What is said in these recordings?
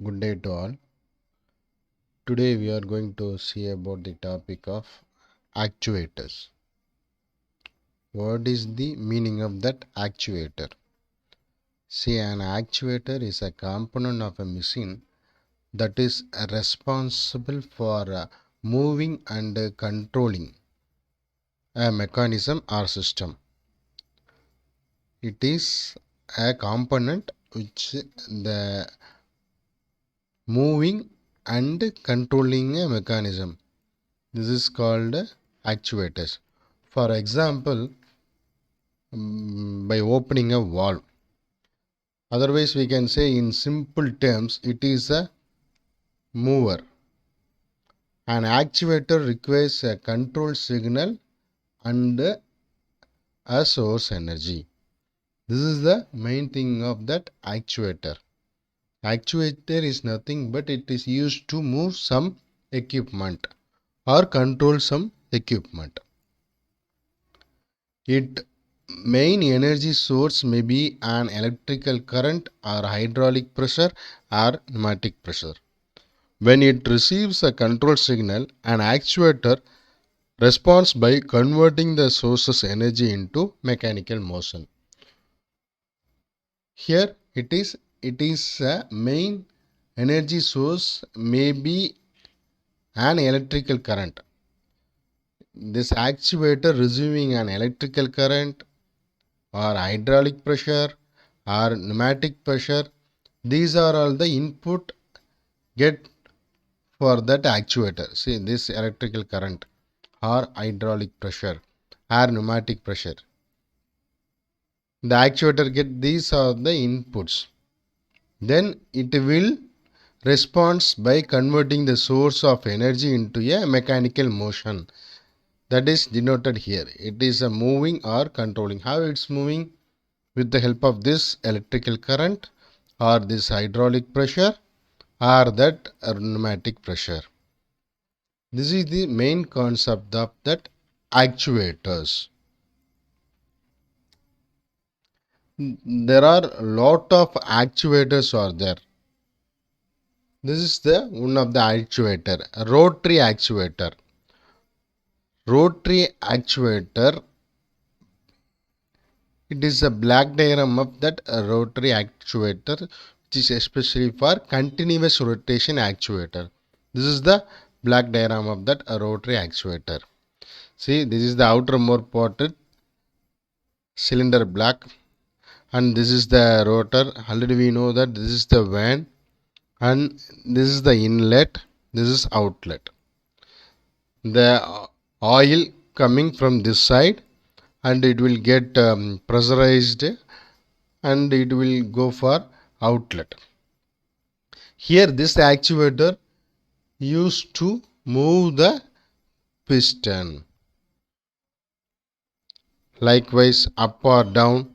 Good day to all. Today we are going to see about the topic of actuators. What is the meaning of that actuator? See, an actuator is a component of a machine that is responsible for moving and controlling a mechanism or system. It is a component which the moving and controlling a mechanism. This is called actuators. For example, by opening a valve. Otherwise, we can say in simple terms, it is a mover. An actuator requires a control signal and a source energy. This is the main thing of that actuator. Actuator is nothing but it is used to move some equipment or control some equipment. Its main energy source may be an electrical current or hydraulic pressure or pneumatic pressure. When it receives a control signal, an actuator responds by converting the source's energy into mechanical motion. Here it is a main energy source may be an electrical current. This actuator receiving an electrical current or hydraulic pressure or pneumatic pressure, these are all the input get for that actuator. See, this electrical current or hydraulic pressure or pneumatic pressure, the actuator get these are the inputs, then it will responds by converting the source of energy into a mechanical motion, that is denoted here. It is a moving or controlling. How it's moving? With the help of this electrical current or this hydraulic pressure or that pneumatic pressure. This is the main concept of that actuators. There are a lot of actuators are there. This is the one of the actuator, rotary actuator. Rotary actuator, it is a black diagram of that rotary actuator, which is especially for continuous rotation actuator. This is the black diagram of that rotary actuator. See, this is the outermost ported cylinder black, and this is the rotor. Already we know that this is the van, and this is the inlet, this is outlet. The oil coming from this side and it will get pressurized and it will go for outlet. Here this actuator used to move the piston. Likewise, up or down,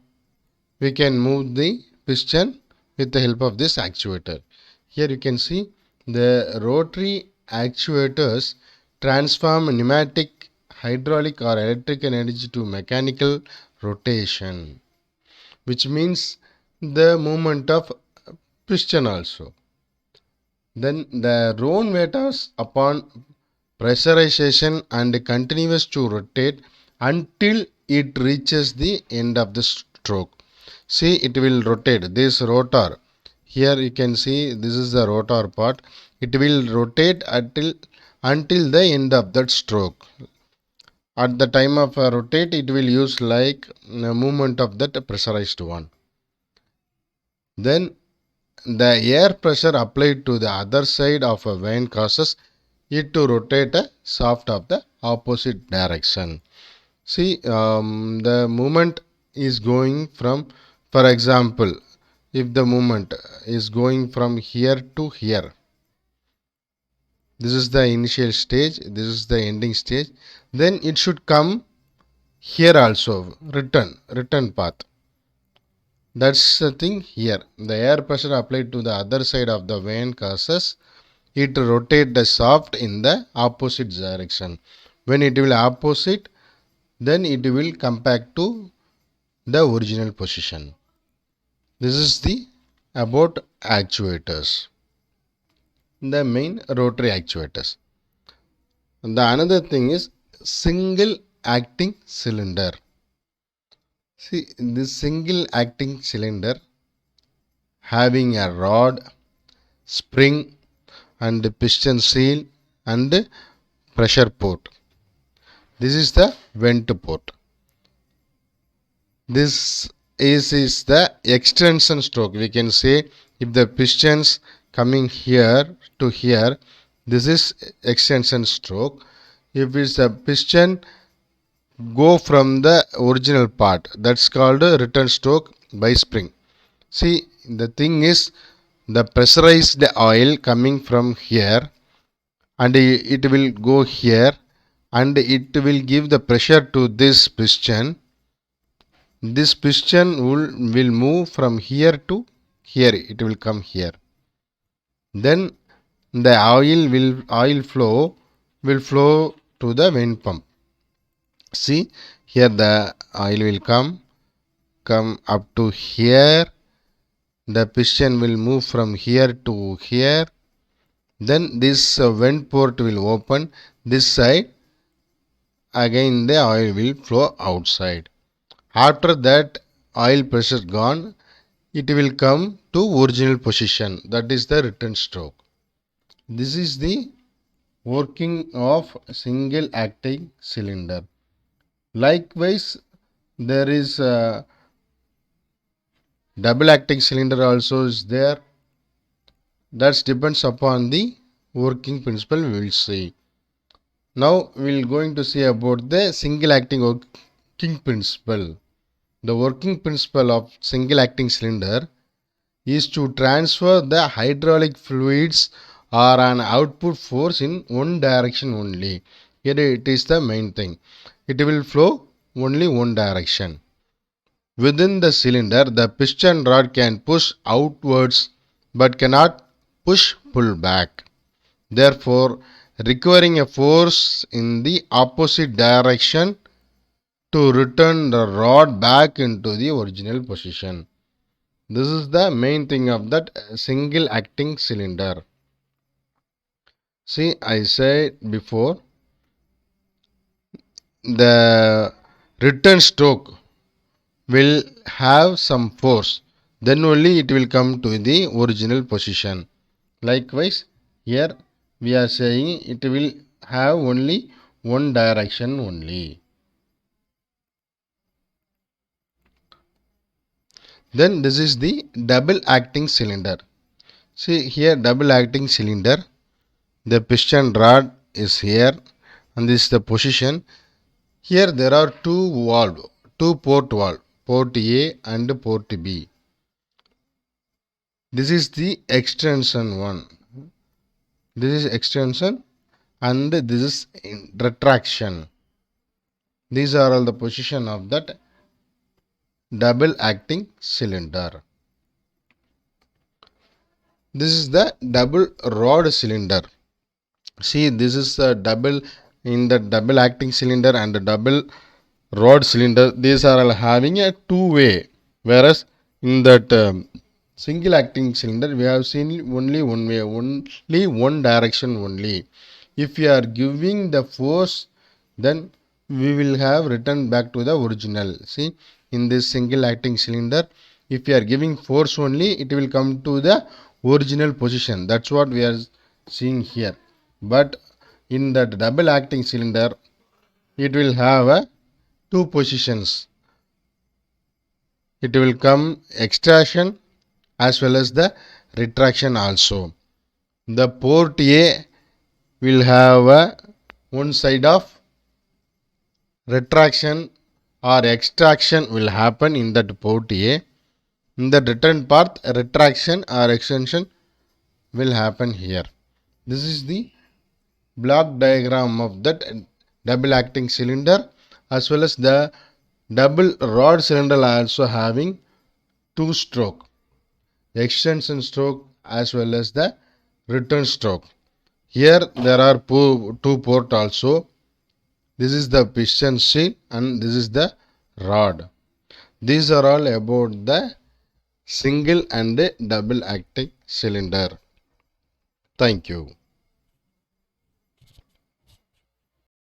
we can move the piston with the help of this actuator. Here you can see the rotary actuators transform pneumatic, hydraulic or electrical energy to mechanical rotation, which means the movement of piston also. Then the round waiters upon pressurization and continues to rotate until it reaches the end of the stroke. See, it will rotate this rotor. Here you can see this is the rotor part. It will rotate until the end of that stroke. At the time of rotate, it will use like the movement of that pressurized one. Then the air pressure applied to the other side of a vane causes it to rotate a shaft of the opposite direction. See, the movement is going from, for example, if the movement is going from here to here, this is the initial stage, this is the ending stage, then it should come here also, return path. That's the thing here. The air pressure applied to the other side of the vane causes it rotate the shaft in the opposite direction. When it will opposite, then it will come back to the original position. This is the about actuators. the main rotary actuators. The another thing is single acting cylinder. See, this single acting cylinder having a rod, spring and piston seal and pressure port. This is the vent port. This is the extension stroke. We can say if the pistons coming here to here, this is extension stroke. If it's a piston go from the original part, that's called a return stroke by spring. See, the thing is the pressurized oil coming from here and it will go here and it will give the pressure to this piston. This piston will move from here to here, it will come here. Then the oil will flow to the vent pump. See, here the oil will come up to here. The piston will move from here to here. Then this vent port will open this side. Again the oil will flow outside. After that oil pressure gone, it will come to original position. That is the return stroke. This is the working of single acting cylinder. Likewise, there is a double acting cylinder also is there. That depends upon the working principle we will see. Now we will going to see about the single acting working principle. The working principle of single acting cylinder is to transfer the hydraulic fluids or an output force in one direction only. Here it is the main thing. It will flow only one direction. Within the cylinder, the piston rod can push outwards but cannot pull back. Therefore, requiring a force in the opposite direction to return the rod back into the original position. This is the main thing of that single acting cylinder. See, I said before, the return stroke will have some force, then only it will come to the original position. Likewise, here we are saying it will have only one direction only. Then this is the double acting cylinder. See here, double acting cylinder, the piston rod is here and this is the position. Here there are two port valve, port A and port B. This is the extension one. This is extension and this is retraction. These are all the position of that double acting cylinder. This is the double rod cylinder. See, this is a double in the double acting cylinder and the double rod cylinder. These are all having a two-way, whereas in that single acting cylinder we have seen only one way, only one direction only. If we are giving the force, then we will have returned back to the original. See, in this single acting cylinder, if we are giving force only, it will come to the original position. That's what we are seeing here. But in that double acting cylinder, it will have two positions. It will come extraction as well as the retraction also. The port A will have one side of retraction or extraction will happen in that port A. In the return part, retraction or extension will happen here. This is the block diagram of that double acting cylinder, as well as the double rod cylinder also having two stroke, extension stroke as well as the return stroke. Here there are two port also. This is the piston seal and this is the rod. These are all about the single and double acting cylinder. Thank you.